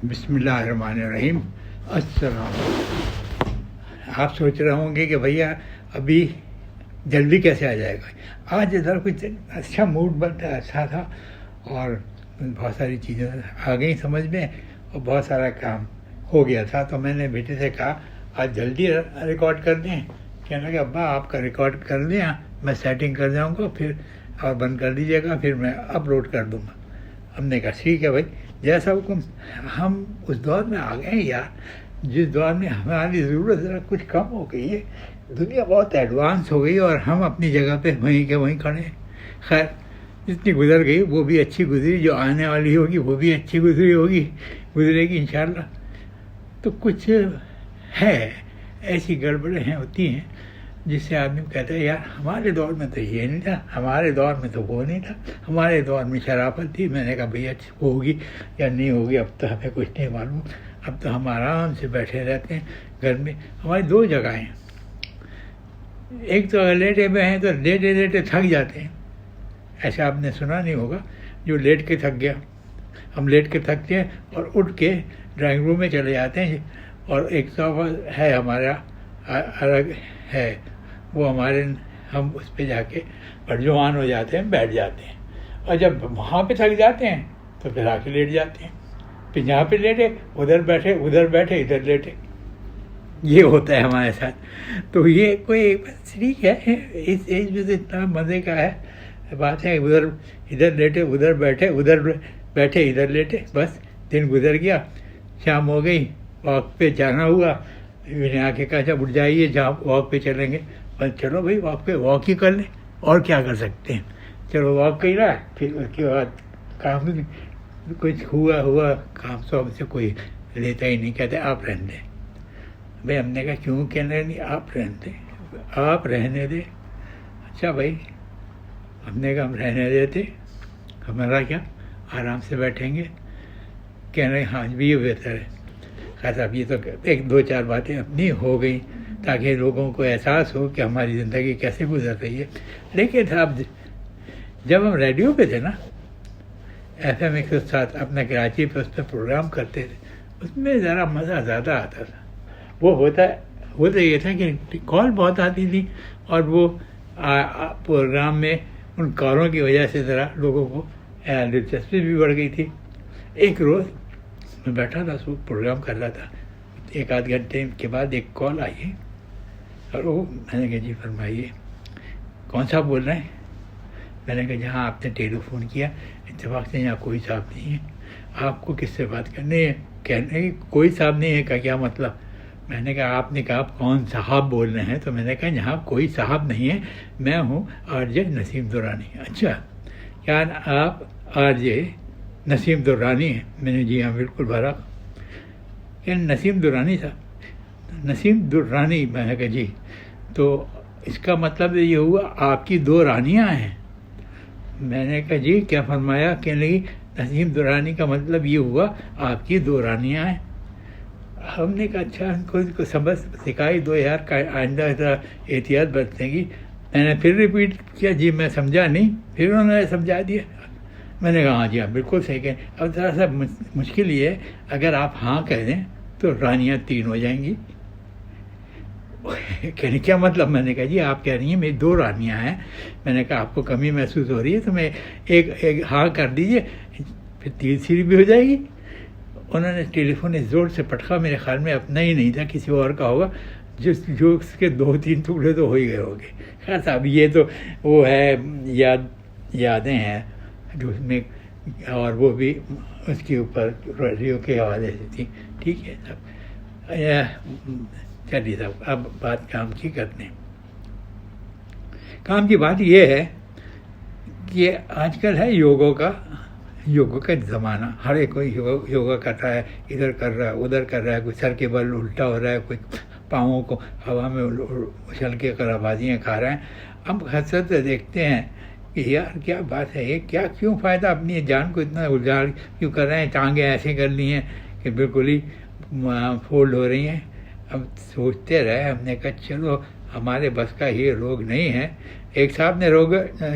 بسم اللہ الرحمن الرحیم. السلام. آپ سوچ رہے ہوں گے کہ بھیا ابھی جلدی کیسے آ جائے گا. آج ادھر کچھ اچھا موڈ بنتا اچھا تھا اور بہت ساری چیزیں آ گئیں سمجھ میں اور بہت سارا کام ہو گیا تھا. تو میں نے بیٹے سے کہا آج جلدی ریکارڈ کر دیں. کہنے لگا ابا آپ کا ریکارڈ کر دیں, میں سیٹنگ کر جاؤں گا پھر اور بند کر دیجیے گا, پھر میں اپلوڈ کر دوں گا. ہم نے کہا ٹھیک ہے بھائی جیسا حکم. ہم اس دور میں آ گئے ہیں یار جس دور میں ہماری ضرورت ذرا کچھ کم ہو گئی ہے. دنیا بہت ایڈوانس ہو گئی اور ہم اپنی جگہ پہ وہیں کے وہیں کھڑے ہیں. خیر جتنی گزر گئی وہ بھی اچھی گزری, جو آنے والی ہوگی وہ بھی اچھی گزرے گی انشاءاللہ. تو کچھ ہے ایسی گڑبڑیں ہیں ہوتی ہیں جس سے آدمی کہتا ہے یار ہمارے دور میں تو یہ نہیں تھا, ہمارے دور میں تو وہ نہیں تھا, ہمارے دور میں شرافت تھی. میں نے کہا بھیا ہوگی یا نہیں ہوگی اب تو ہمیں کچھ نہیں معلوم. اب تو ہم آرام سے بیٹھے رہتے ہیں گھر میں. ہماری دو جگہیں ہیں, ایک تو اگر لیٹے ہوئے ہیں تو لیٹے لیٹے تھک جاتے ہیں. ایسا آپ نے سنا نہیں ہوگا جو لیٹ کے تھک گیا. ہم لیٹ کے تھکتے ہیں اور اٹھ کے ڈرائنگ روم میں چلے جاتے ہیں. اور ایک صوفہ ہے ہمارا الگ ہے, وہ ہم اس پہ جا کے پرجوان ہو جاتے ہیں, بیٹھ جاتے ہیں. اور جب وہاں پہ تھک جاتے ہیں تو پھر آ کے لیٹ جاتے ہیں. پھر جہاں پہ لیٹے ادھر بیٹھے ادھر لیٹے. یہ ہوتا ہے ہمارے ساتھ. تو یہ کوئی ٹھیک ہے, اس ایج میں تو اتنا مزے کا ہے بات ہے. ادھر لیٹے ادھر بیٹھے ادھر لیٹے, بس دن گزر گیا. شام ہو گئی, واک پہ جانا ہوا. میں نے آ کے کہا جب اٹھ جائیے جہاں واک پہ چلیں گے. بس چلو بھائی واک ہی کر لیں, اور کیا کر سکتے ہیں. چلو واک کر رہا ہے, پھر اس کے بعد کام کچھ ہوا کام تو ہم سے کوئی لیتا ہی نہیں. کہتے آپ رہنے دیں. بھائی ہم نے کہا کیوں کہنے نہیں, آپ رہنے دیں. اچھا بھائی, ہم نے کہا ہم رہنے دیتے, ہمارا کیا آرام سے بیٹھیں گے. کہنے ہاں بھی یہ بہتر ہے. خیر صاحب یہ تو ایک دو چار باتیں اپنی ہو گئیں تاکہ لوگوں کو احساس ہو کہ ہماری زندگی کیسے گزر رہی ہے. لیکن صاحب جب ہم ریڈیو پہ تھے نا, FM 107 اپنا کراچی پہ اس پہ پروگرام کرتے تھے, اس میں ذرا مزہ زیادہ آتا تھا. وہ ہوتا یہ تھا کہ کال بہت آتی تھی اور وہ پروگرام میں ان کالوں کی وجہ سے ذرا لوگوں کو دلچسپی بھی بڑھ گئی تھی. ایک روز میں بیٹھا تھا, سو پروگرام کر رہا تھا. ایک آدھ گھنٹے کے بعد ایک کال آئی ہے اور وہ میں نے کہا جی فرمائیے کون صاحب بول رہے ہیں. میں نے کہا جہاں آپ نے ٹیلی فون کیا اتفاق سے یہاں کوئی صاحب نہیں ہے, آپ کو کس سے بات کرنی ہے. کہنے کی کوئی صاحب نہیں ہے کا کیا مطلب. میں نے کہا آپ نے کہا آپ کون صاحب بول رہے ہیں, تو میں نے کہا یہاں کوئی صاحب نہیں ہے, میں ہوں RJ نسیم درانی. اچھا کیا آپ RJ نسیم درانی ہیں. میں نے جی ہاں بالکل بھرا. کہ نسیم درانی صاحب, نسیم درانی. میں نے کہا جی, تو اس کا مطلب یہ ہوا آپ کی دو رانیاں ہیں. میں نے کہا جی کیا فرمایا. کہ نہیں نسیم درانی کا مطلب یہ ہوا آپ کی دو رانیاں ہیں. ہم نے کہا اچھا ان کو سبق سکھائی دو یار, آئندہ ذرا احتیاط برتنے کی. میں نے پھر ریپیٹ کیا جی میں سمجھا نہیں, پھر انہوں نے سمجھا دیا. میں نے کہا ہاں جی ہاں بالکل صحیح کہیں. اب ذرا سا مشکل یہ ہے اگر آپ ہاں کہہ دیں تو رانیاں 3 ہو جائیں گی. کہنے کیا مطلب. میں نے کہا جی آپ کہہ رہی ہیں میری 2 رانیاں ہیں. میں نے کہا آپ کو کمی محسوس ہو رہی ہے تو میں ایک ہاں کر دیجئے, پھر تیسری بھی ہو جائے گی. انہوں نے ٹیلی فون اس زور سے پٹخا, میرے خیال میں اپنا ہی نہیں تھا, کسی اور کا ہوگا, جو اس کے 2-3 ٹکڑے تو ہو ہی گئے ہوں گے. خیر صاحب یہ تو وہ ہے یادیں ہیں جو اس میں, اور وہ بھی اس کے اوپر ریڈیو کے حوالے سے تھی. ٹھیک ہے صاحب, چلیے صاحب اب بات کام کی کرتے ہیں. کام کی بات یہ ہے کہ آج کل ہے یوگا کا زمانہ. ہر ایک کوئی یوگا کر رہا ہے, ادھر کر رہا ہے ادھر کر رہا ہے. کوئی سر کے بل الٹا ہو رہا ہے, کوئی پاؤں کو ہوا میں اچھل کے کرابازیاں کھا رہے ہیں. اب حسرت سے دیکھتے ہیں کہ یار کیا بات ہے, یہ کیوں فائدہ اپنی جان کو اتنا اجاڑ کیوں کر رہے ہیں. ٹانگیں ایسے کر لی ہیں کہ بالکل ہی فولڈ ہو رہی ہیں. اب سوچتے رہے, ہم نے کہا چلو ہمارے بس کا یہ روگ نہیں ہے. ایک صاحب نے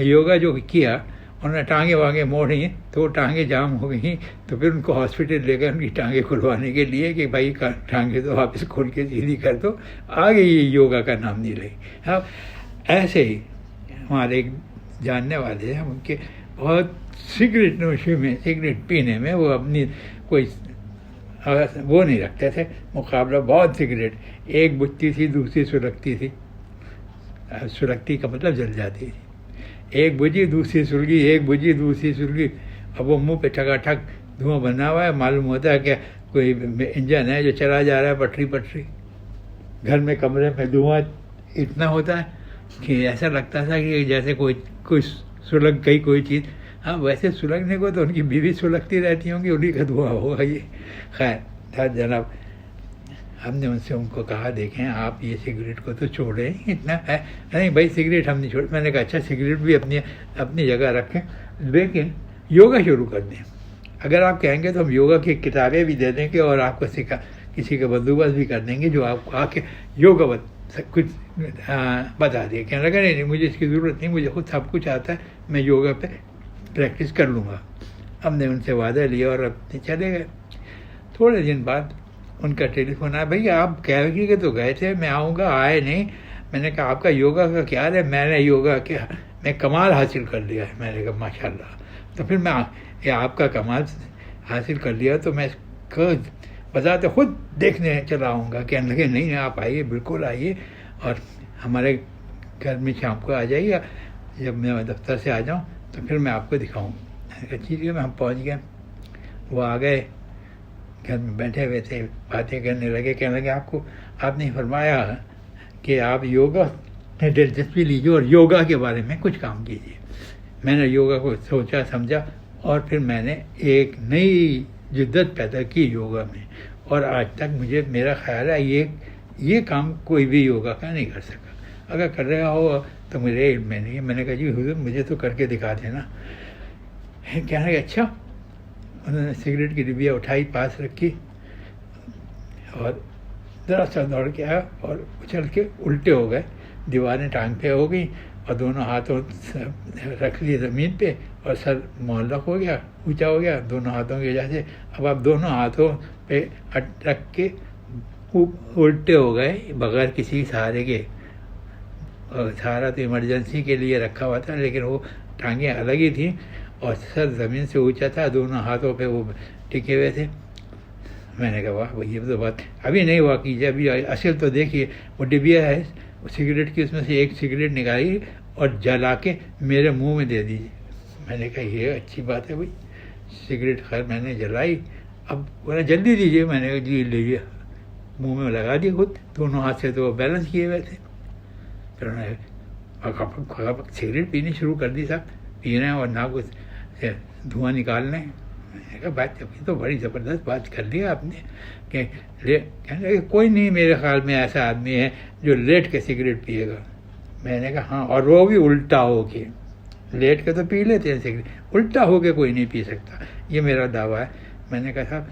یوگا جو کیا उन्होंने टांगे वांगे मोड़ी तो वो टांगे जाम हो गई, तो फिर उनको हॉस्पिटल ले गए उनकी टांगे खुलवाने के लिए कि भाई टांगे तो वापस खोल के सीधी कर दो, आगे ये योगा का नाम नहीं लेगी। हाँ, ऐसे ही हमारे एक जानने वाले हैं, उनके बहुत सिगरेट नोशी में, सिगरेट पीने में वो अपनी कोई वो नहीं रखते थे मुकाबला, बहुत सिगरेट, एक बुझती थी दूसरी सुलगती थी, सुलगती का मतलब जल जाती थी, एक बुझी दूसरी सुलगी, एक बुझी दूसरी सुलगी। अब वो मुंह पे ठकाठक धुआं बना हुआ है, मालूम होता है कि कोई इंजन है जो चला जा रहा है पटरी पटरी। घर में कमरे में धुआं इतना होता है कि ऐसा लगता था कि जैसे कोई सुलग गई कोई चीज़। हाँ, वैसे सुलगने को तो उनकी बीवी सुलगती रहती होंगी, उन्हीं का धुआं होगा ये। खैर था जनाब, हमने उनसे उनको कहा देखें आप ये सिगरेट को तो छोड़ें, इतना है नहीं भाई सिगरेट हम नहीं छोड़। मैंने कहा अच्छा सिगरेट भी अपनी जगह रखें, लेकिन योगा शुरू कर दें। अगर आप कहेंगे तो हम योगा की किताबें भी दे देंगे और आपको किसी का बंदोबस्त भी कर देंगे जो आपको आके योगा कुछ बता दिए। कहने लगा नहीं मुझे इसकी ज़रूरत नहीं, मुझे खुद सब कुछ आता है, मैं योगा पे प्रैक्टिस कर लूँगा। हमने उनसे वादा लिया और अपने चले गए। थोड़े दिन बाद उनका टेलीफोन आया, भैया आप कैलगरी के तो गए थे, मैं आऊँगा, आए नहीं। मैंने कहा आपका योगा का क्या है? मैंने योगा किया, मैं कमाल हासिल कर लिया है। मैंने कहा माशाल्लाह। तो फिर मैं आपका कमाल हासिल कर लिया तो मैं बजाते खुद देखने चला आऊँगा। कहने लगे नहीं आप आइए, बिल्कुल आइए और हमारे घर में शाम को आ जाइए, जब मैं दफ्तर से आ जाऊँ तो फिर मैं आपको दिखाऊँ। ठीक है, हम पहुँच गए, वो आ गए, घर में बैठे हुए थे, बातें करने लगे। कहने लगे आपने फरमाया कि आप योगा में दिलचस्पी लीजिए और योगा के बारे में कुछ काम कीजिए। मैंने योगा को सोचा समझा और फिर मैंने एक नई जिद्दत पैदा की योगा में, और आज तक मुझे मेरा ख्याल है ये काम कोई भी योगा का नहीं कर सका। अगर कर रहा हो तो मेरे इल्म में नहीं है। मैंने कहा जी हुजूर मुझे तो करके दिखा देना। कहने लगे अच्छा। उन्होंने सिगरेट की डिबिया उठाई, पास रखी और ज़रा सा दौड़ के आया और उछल के उल्टे हो गए, दीवारें टांग पे हो गई और दोनों हाथों रख लिए ज़मीन पे और सर मुअल्लक हो गया, ऊंचा हो गया दोनों हाथों की वजह से। अब आप दोनों हाथों पे रख के उल्टे हो गए बगैर किसी सहारे के। सहारा तो इमरजेंसी के लिए रखा हुआ था, लेकिन वो टांगें अलग ही थी और सर ज़मीन से ऊंचा था, दोनों हाथों पे वो टिके हुए थे। मैंने कहा वाह ये तो बात अभी नहीं हुआ कीजिए, अभी असल तो देखिए वो डिबिया है सिगरेट की, उसमें से एक सिगरेट निकाली और जला के मेरे मुंह में दे दीजिए। मैंने कहा ये अच्छी बात है भाई, सिगरेट खैर मैंने जलाई, अब बोला जल्दी दीजिए। मैंने कहा जी लीजिए, मुँह में लगा दिया खुद, दोनों हाथ से तो बैलेंस किए हुए थे। फिर उन्होंने सिगरेट पीनी शुरू कर दी, साहब पी रहे हैं और ना कुछ धुआं निकाल रहे हैं। मैंने कहा बात अभी तो बड़ी ज़बरदस्त बात कर ली आपने कि कहने लगे कोई नहीं मेरे ख्याल में ऐसा आदमी है जो लेट के सिगरेट पिएगा। मैंने कहा हाँ, और वो भी उल्टा हो के, लेट के तो पी लेते हैं सिगरेट, उल्टा हो के कोई नहीं पी सकता, ये मेरा दावा है। मैंने कहा साहब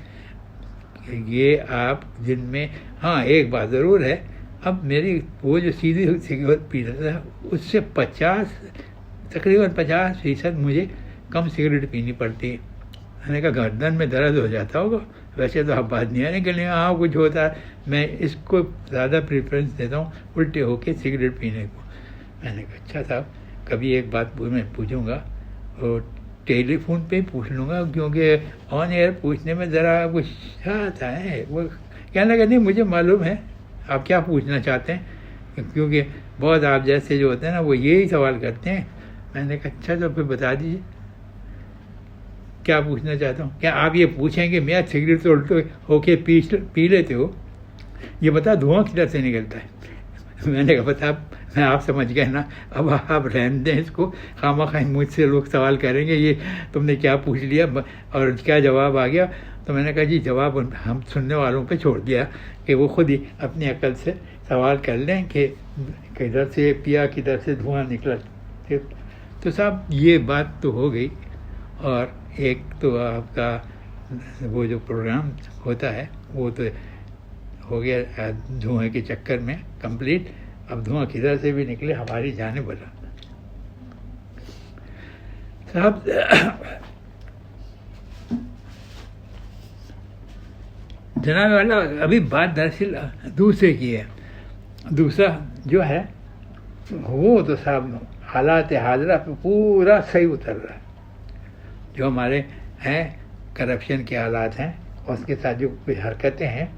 ये आप दिन में, हाँ एक बात ज़रूर है, अब मेरी वो जो सीधी सिगरेट पी रहा था उससे तकरीबन 50% मुझे कम सिगरेट पीनी पड़ती है। मैंने कहा गर्दन में दर्द हो जाता होगा, वैसे तो आप बात नहीं आने के लिए हाँ कुछ होता है, मैं इसको ज़्यादा प्रेफरेंस देता हूँ उल्टे होके सिगरेट पीने को। मैंने कहा अच्छा साहब कभी एक बात मैं पूछूंगा और टेलीफोन पे पूछ लूँगा, क्योंकि ऑन एयर पूछने में ज़रा कुछ आता है। वो कहने लगा नहीं मुझे मालूम है आप क्या पूछना चाहते हैं, क्योंकि बहुत आप जैसे जो होते हैं ना वो यही सवाल करते हैं। मैंने कहा अच्छा तो फिर बता दीजिए क्या पूछना चाहता हूँ। क्या आप ये पूछेंगे मैं सिगरेट तो उल्टे होके पी लेते हो, ये बता धुआं किधर से निकलता है। मैंने कहा बता मैं आप समझ गए ना, अब आप रहने दें इसको, खामखा मुझसे लोग सवाल करेंगे ये तुमने क्या पूछ लिया और क्या जवाब आ गया। तो मैंने कहा जी जवाब हम सुनने वालों पे छोड़ दिया कि वो खुद ही अपनी अकल से सवाल कर लें कि किधर से पिया किधर से धुआं निकला। तो साहब ये बात तो हो गई, और एक तो आपका वो जो प्रोग्राम होता है वो तो हो गया धुएं के चक्कर में कंप्लीट। अब धुआं किधर से भी निकले हमारी जाने बचा। साहब जनाब वाला अभी बात दरअसल दूसरे की है। दूसरा जो है वो तो साहब हालात हाजरा पे पूरा सही उतर रहा है। जो हमारे हैं करप्शन के हालात हैं और उसके साथ जो कुछ हरकतें हैं,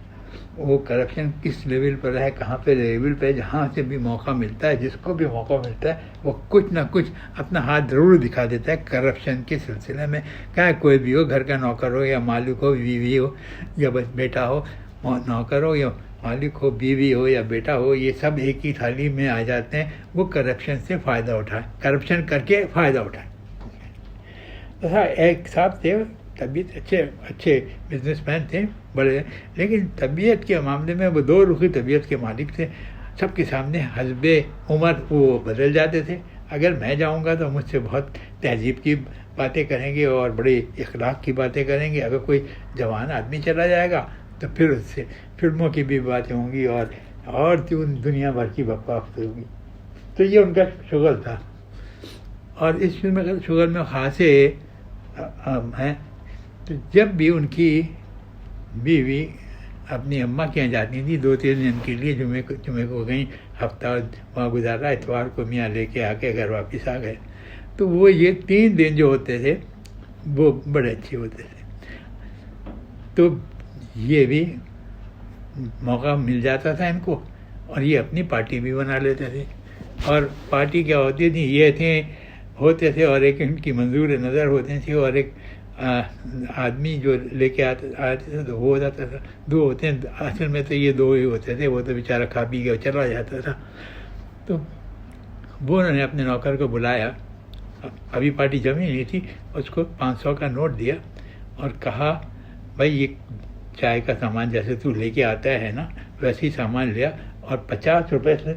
वो करप्शन किस लेवल पर है, कहाँ पे लेवल पे, जहाँ से भी मौका मिलता है, जिसको भी मौका मिलता है वो कुछ ना कुछ अपना हाथ ज़रूर दिखा देता है करप्शन के सिलसिले में। क्या कोई भी हो, घर का नौकर हो या मालिक हो, बीवी हो या बेटा हो, नौकर हो या मालिक हो, बीवी हो या बेटा हो, ये सब एक ही थाली में आ जाते हैं। वो करप्शन से फ़ायदा उठाए, करप्शन करके फ़ायदा उठाए। तो एक साहब थे, तबीयत अच्छे बिजनेसमैन थे बड़े, लेकिन तबीयत के मामले में वो दो रुखी तबीयत के मालिक थे। सबके सामने हस्बे उम्र वो बदल जाते थे। अगर मैं जाऊंगा तो मुझसे बहुत तहजीब की बातें करेंगे और बड़े इखलाक की बातें करेंगे। अगर कोई जवान आदमी चला जाएगा तो फिर उससे फिल्मों की भी बातें होंगी और दुनिया भर की बकवास होगी। तो ये उनका शुगर था। और इस शुगर में खासे हैं। तो जब भी उनकी बीवी अपनी अम्मा के यहाँ जाती थी 2-3 दिन के लिए, जुमे को गई, हफ्ता वहाँ गुजारा, इतवार को मियाँ लेके आके घर वापस आ गए। तो वो ये 3 दिन जो होते थे वो बड़े अच्छे होते थे। तो ये भी मौका मिल जाता था इनको और ये अपनी पार्टी भी बना लेते थे। और पार्टी क्या होती थी, ये होते थे और एक इनकी मंजूर नज़र होती थी और एक आदमी जो लेके आते थे तो वो हो जाता था। 2 होते हैं असल में, तो ये 2 ही होते थे। वो तो बेचारा खा पी के चला जाता था। तो वो उन्होंने अपने नौकर को बुलाया, अभी पार्टी जमी नहीं थी, उसको 500 का नोट दिया और कहा, भाई ये चाय का सामान जैसे तू लेके आता है ना, वैसे ही सामान लिया और 50 रुपये से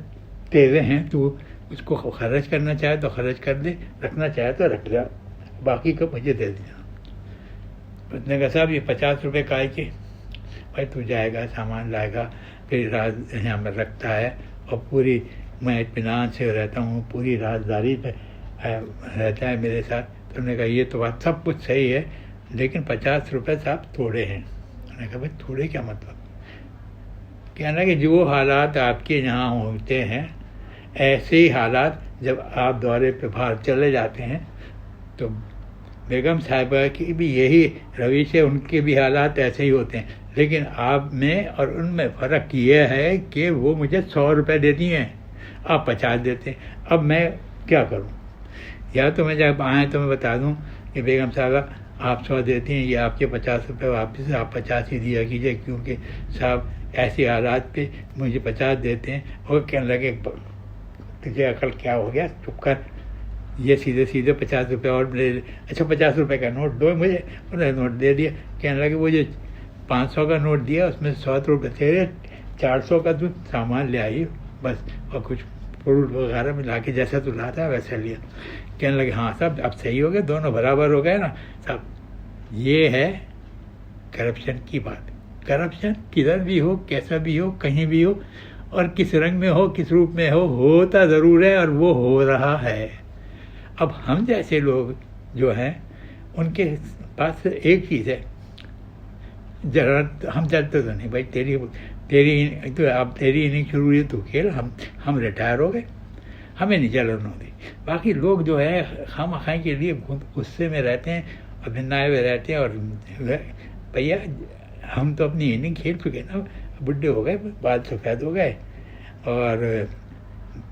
तेरे हैं, तू उसको खर्च करना चाहे तो खर्च कर दे, रखना चाहे तो रख ले, बाकी को मुझे दे दिया। उसने कहा साहब ये 50 रुपये काय के, भाई तू जाएगा सामान लाएगा, फिर रात यहाँ पर रखता है और पूरी मैं इत्मीनान से रहता हूँ, पूरी राजदारी पे रहता है मेरे साथ। तो उन्होंने कहा ये तो बात सब कुछ सही है, लेकिन 50 रुपये साहब थोड़े हैं। उन्होंने कहा भाई थोड़े क्या मतलब? कहना कि जो हालात आपके यहाँ होते हैं ऐसे ही हालात जब आप दौरे पे बाहर चले जाते हैं तो बेगम साहिबा की भी यही रविश है, उनके भी हालात ऐसे ही होते हैं। लेकिन आप में और उनमें फ़र्क ये है कि वो मुझे 100 रुपये देती हैं, आप 50 देते हैं। अब मैं क्या करूं? या तो मैं जब आए तो मैं बता दूं कि बेगम साहिबा आप 100 देती हैं, ये आपके 50 रुपये वापस आप 50 ही दिया कीजिए, क्योंकि साहब ऐसे हालात पे मुझे 50 देते हैं। और कहने लगे तुझे अकल क्या हो गया, चुप कर, ये सीधे 50 रुपये और ले। अच्छा 50 रुपये का नोट दो मुझे। उन्होंने नोट दे दिया। कहने लगे वो जो 500 का नोट दिया उसमें 100 रुपये तेरे, 400 का तू सामान ले आई बस, और कुछ फ्रूट वगैरह मिला के जैसा तू लाता है वैसा लिया। कहने लगे हाँ साहब अब सही हो गया, दोनों बराबर हो गए ना साहब। ये है करप्शन की बात। करप्शन किधर भी हो, कैसा भी हो, कहीं भी हो और किस रंग में हो, किस रूप में हो, होता ज़रूर है और वो हो रहा है। अब हम जैसे लोग जो हैं उनके पास एक चीज़ है, जरा हम चलते तो नहीं भाई, तेरी तो अब तेरी इनिंग शुरू हुई तो खेल, हम रिटायर हो गए, हमें नहीं चलन होती। बाकी लोग जो है हम खाएँ के लिए गुस्से में रहते हैं और भिन्नाए हुए रहते हैं। और भैया हम तो अपनी इनिंग खेल चुके ना, बुढ़े हो गए, बाल सफ़ेद हो गए और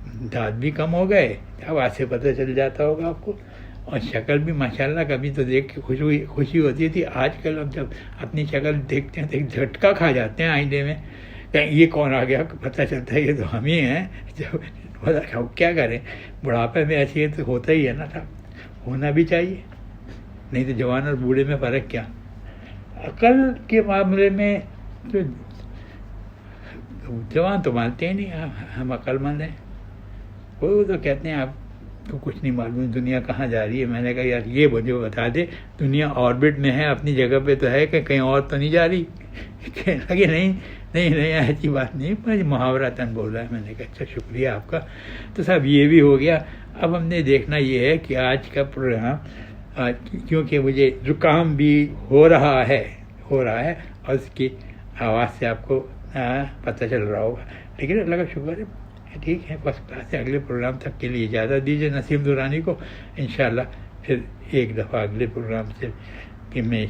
दांत भी कम हो गए। अब आज से पता चल जाता होगा आपको। और शक्ल भी माशाल्लाह कभी तो देख के खुशी होती थी। आजकल हम जब अपनी शक्ल देखते हैं तो एक झटका खा जाते हैं आईने में, ये कौन आ गया, पता चलता है ये तो हम ही हैं। जब क्या करें, बुढ़ापे में ऐसी है तो होता ही है ना था, होना भी चाहिए, नहीं तो जवान और बूढ़े में फ़र्क क्या। अकल के मामले में तो जवान तो मानते ही नहीं हम अक्लमंद हैं। वो तो कहते हैं आपको कुछ नहीं मालूम दुनिया कहाँ जा रही है। मैंने कहा यार ये मुझे बता दे, दुनिया ऑर्बिट में है, अपनी जगह पे तो है कि कहीं और तो नहीं जा रही। कहने लगे नहीं ऐसी बात नहीं, मुझे मुहावरा तन बोल रहा है। मैंने कहा अच्छा शुक्रिया आपका। तो साहब ये भी हो गया। अब हमने देखना ये है कि आज का प्रोग्राम کیونکہ مجھے زکام بھی ہو رہا ہے اور اس کی آواز سے آپ کو پتہ چل رہا ہوگا، لیکن اللہ کا شکر ہے ٹھیک ہے، فرسٹ کلاس ہے۔ اگلے پروگرام تک کے لیے اجازت دیجیے نسیم دورانی کو، انشاءاللہ پھر ایک دفعہ اگلے پروگرام سے کہ میں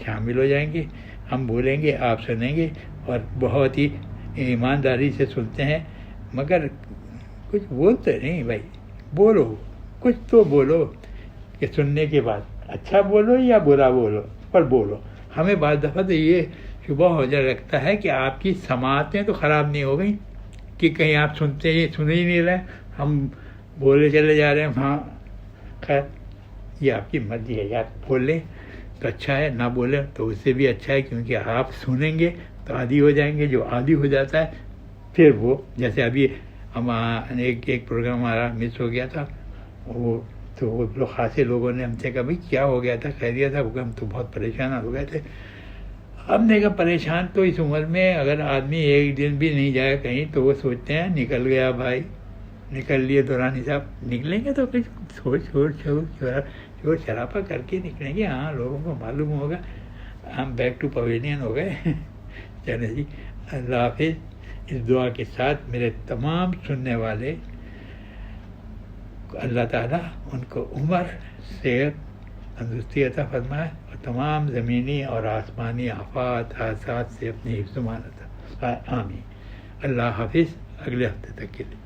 شامل ہو جائیں گے، ہم بولیں گے، آپ سنیں گے، اور بہت ہی ایمانداری سے سنتے ہیں، مگر کچھ بولتے نہیں بھائی، بولو کچھ تو بولو، کہ سننے کے بعد اچھا بولو یا برا بولو، پر بولو۔ ہمیں بعض دفعہ تو یہ شبہ ہو جا لگتا ہے کہ آپ کی سماعتیں تو خراب نہیں ہو گئیں، کہ کہیں آپ سن ہی نہیں رہے، ہم بولے چلے جا رہے ہیں۔ ہاں خیر یہ آپ کی مرضی ہے، آپ بولیں تو اچھا ہے، نہ بولیں تو اس سے بھی اچھا ہے، کیونکہ آپ سنیں گے تو عادی ہو جائیں گے، جو عادی ہو جاتا ہے پھر وہ جیسے ابھی ہم ایک پروگرام ہمارا مس ہو گیا تھا، وہ تو وہ لوگ خاصے لوگوں نے ہم سے کہا بھائی کیا ہو گیا تھا، خیریت تھا، ہم تو بہت پریشان ہو گئے تھے۔ ہم نے کہا پریشان تو اس عمر میں اگر آدمی ایک دن بھی نہیں جائے کہیں تو وہ سوچتے ہیں نکل گیا بھائی، نکل لیے دورانی صاحب، نکلیں گے تو کچھ شور شرابہ کر کے نکلیں گے، ہاں لوگوں کو معلوم ہوگا، ہم بیک ٹو پویلین ہو گئے۔ چلے جی، اللہ حافظ۔ اس دعا کے ساتھ میرے تمام سننے والے اللہ تعالیٰ ان کو عمر، صحت، تندرستی عطا فرمائے، اور تمام زمینی اور آسمانی آفات حادثات سے اپنی حفظ و امان عطا، آمین۔ اللہ حافظ، اگلے ہفتے تک کے لیے۔